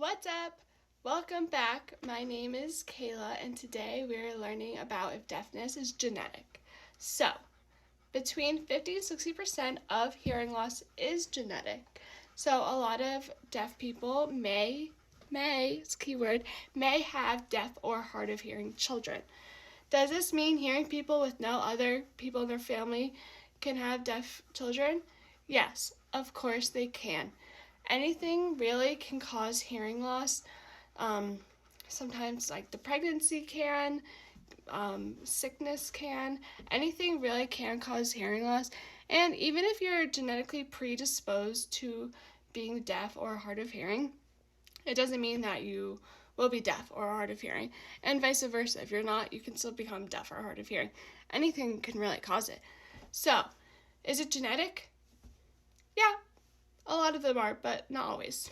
What's up? Welcome back. My name is Caela, and today we're learning about if deafness is genetic. So, between 50 to 60% of hearing loss is genetic. So, a lot of deaf people may, it's a keyword, may have deaf or hard of hearing children. Does this mean hearing people with no other people in their family can have deaf children? Yes, of course they can. Anything really can cause hearing loss. Sometimes like the pregnancy can, sickness can, anything really can cause hearing loss. And even if you're genetically predisposed to being deaf or hard of hearing, it doesn't mean that you will be deaf or hard of hearing. And vice versa. If you're not, you can still become deaf or hard of hearing. Anything can really cause it. So, is it genetic? Yeah, a lot of them are, but not always.